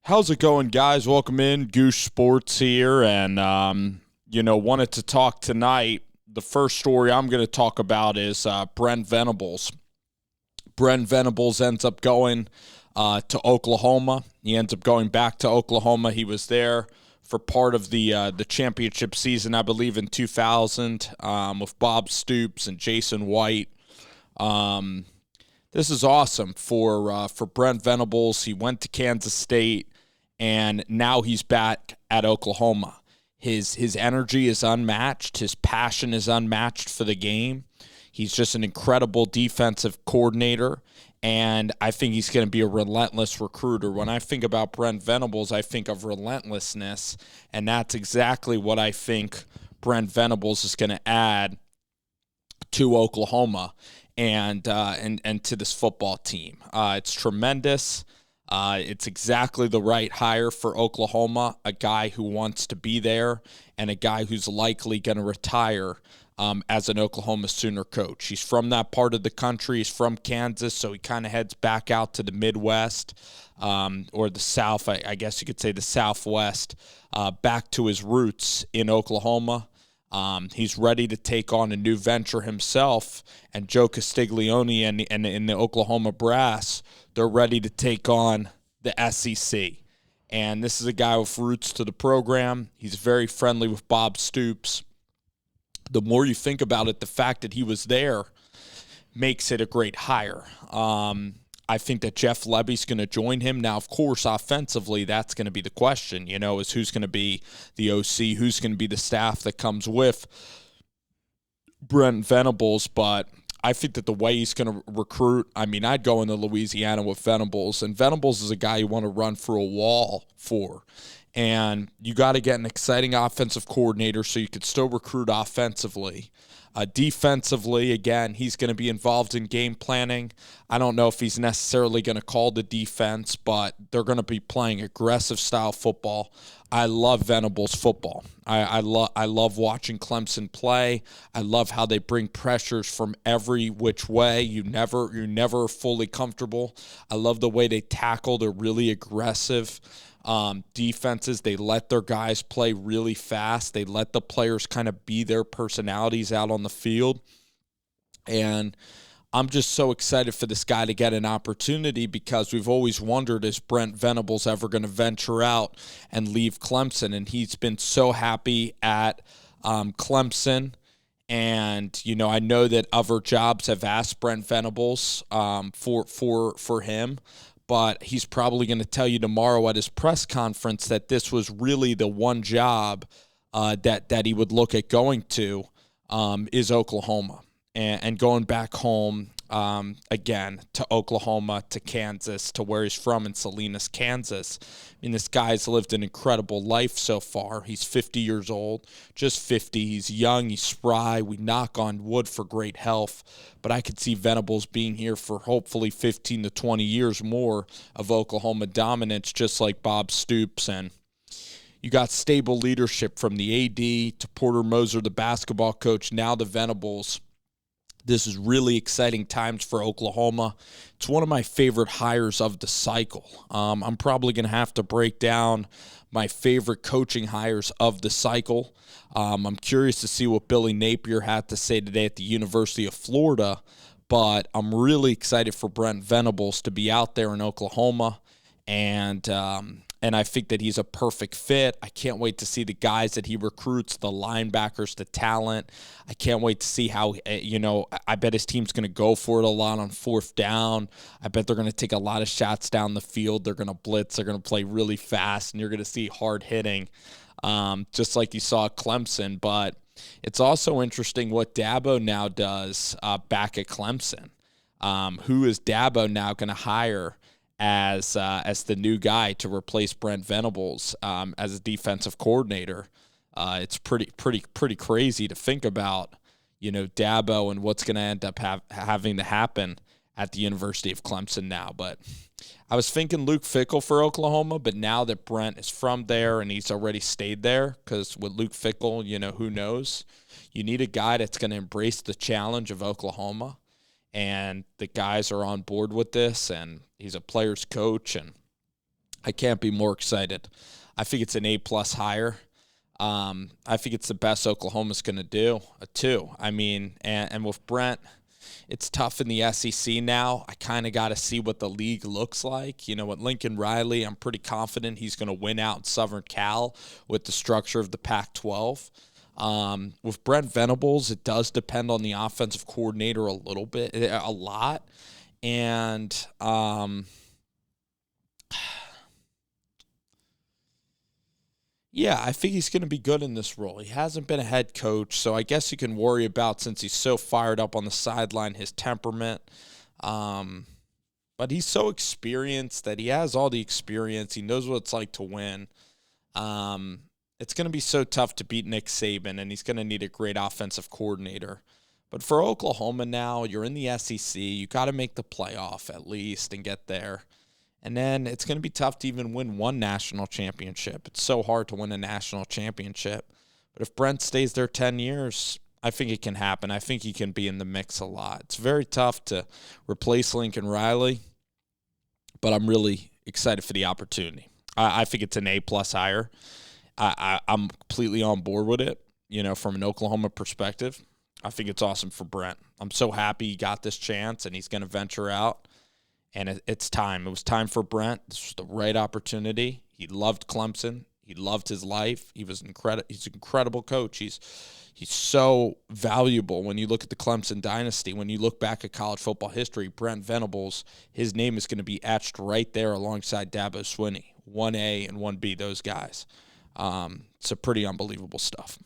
How's it going, guys? Welcome in. Goose Sports here. And, wanted to talk tonight. The first story I'm going to talk about is Brent Venables. Brent Venables ends up going to Oklahoma. He ends up going back to Oklahoma. He was there for part of the championship season, I believe, in 2000 with Bob Stoops and Jason White. This is awesome for Brent Venables. He went to Kansas State, and now he's back at Oklahoma. His energy is unmatched. His passion is unmatched for the game. He's just an incredible defensive coordinator, and I think he's going to be a relentless recruiter. When I think about Brent Venables, I think of relentlessness, and that's exactly what I think Brent Venables is going to add to Oklahoma and to this football team. It's tremendous. It's exactly the right hire for Oklahoma, a guy who wants to be there and a guy who's likely going to retire as an Oklahoma Sooner coach. He's from that part of the country. He's from Kansas, so he kind of heads back out to the Midwest or the South, I guess you could say the Southwest, back to his roots in Oklahoma. He's ready to take on a new venture himself, and Joe Castiglione and the Oklahoma Brass, they're ready to take on the SEC. And this is a guy with roots to the program. He's very friendly with Bob Stoops. The more you think about it, the fact that he was there makes it a great hire. I think that Jeff Lebby's going to join him. Now, of course, offensively, that's going to be the question, is who's going to be the OC, who's going to be the staff that comes with Brent Venables. But I think that the way he's going to recruit, I'd go into Louisiana with Venables, and Venables is a guy you want to run through a wall for. And you got to get an exciting offensive coordinator so you could still recruit offensively. Defensively, again, he's going to be involved in game planning. I don't know if he's necessarily going to call the defense, but they're going to be playing aggressive style football. I love Venables football. I love watching Clemson play. I love how they bring pressures from every which way. You're never fully comfortable. I love the way they tackle. They're really aggressive. Defenses, they let their guys play really fast. They let the players kind of be their personalities out on the field. And I'm just so excited for this guy to get an opportunity because we've always wondered, is Brent Venables ever going to venture out and leave Clemson? And he's been so happy at Clemson. And, I know that other jobs have asked Brent Venables for him. But he's probably going to tell you tomorrow at his press conference that this was really the one job that he would look at going to is Oklahoma. And going back home again to Oklahoma, to Kansas, to where he's from in Salinas, Kansas. This guy's lived an incredible life so far. He's 50 years old, just 50. He's young, he's spry. We knock on wood for great health. But I could see Venables being here for hopefully 15 to 20 years more of Oklahoma dominance, just like Bob Stoops. And you got stable leadership from the AD to Porter Moser, the basketball coach, now the Venables. This is really exciting times for Oklahoma. It's one of my favorite hires of the cycle. I'm probably going to have to break down my favorite coaching hires of the cycle. I'm curious to see what Billy Napier had to say today at the University of Florida, but I'm really excited for Brent Venables to be out there in Oklahoma, and I think that he's a perfect fit. I can't wait to see the guys that he recruits, the linebackers, the talent. I can't wait to see how, I bet his team's going to go for it a lot on fourth down. I bet they're going to take a lot of shots down the field. They're going to blitz. They're going to play really fast, and you're going to see hard hitting, just like you saw at Clemson. But it's also interesting what Dabo now does back at Clemson. Who is Dabo now going to hire as the new guy to replace Brent Venables as a defensive coordinator? It's pretty crazy to think about, Dabo and what's going to end up having to happen at the University of Clemson now. But I was thinking Luke Fickell for Oklahoma, but now that Brent is from there and he's already stayed there, because with Luke Fickell, who knows? You need a guy that's going to embrace the challenge of Oklahoma, and the guys are on board with this, and he's a player's coach, and I can't be more excited. I think it's an A-plus hire. I think it's the best Oklahoma's going to do, too. I mean, and with Brent, it's tough in the SEC now. I kind of got to see what the league looks like. You know, with Lincoln Riley, I'm pretty confident he's going to win out in Southern Cal with the structure of the Pac-12. With Brent Venables, it does depend on the offensive coordinator a lot. And yeah, I think he's going to be good in this role. He hasn't been a head coach, so I guess you can worry about, since he's so fired up on the sideline, his temperament. But he's so experienced that he has all the experience. He knows what it's like to win. It's going to be so tough to beat Nick Saban, and he's going to need a great offensive coordinator. But for Oklahoma now, you're in the SEC. You got to make the playoff at least and get there. And then it's going to be tough to even win one national championship. It's so hard to win a national championship. But if Brent stays there 10 years, I think it can happen. I think he can be in the mix a lot. It's very tough to replace Lincoln Riley, but I'm really excited for the opportunity. I think it's an A-plus hire. I'm completely on board with it, you know, from an Oklahoma perspective. I think it's awesome for Brent. I'm so happy he got this chance and he's going to venture out. And it's time. It was time for Brent. This was the right opportunity. He loved Clemson. He loved his life. He's an incredible coach. He's so valuable when you look at the Clemson dynasty. When you look back at college football history, Brent Venables, his name is going to be etched right there alongside Dabo Swinney. 1A and 1B, those guys. So pretty unbelievable stuff.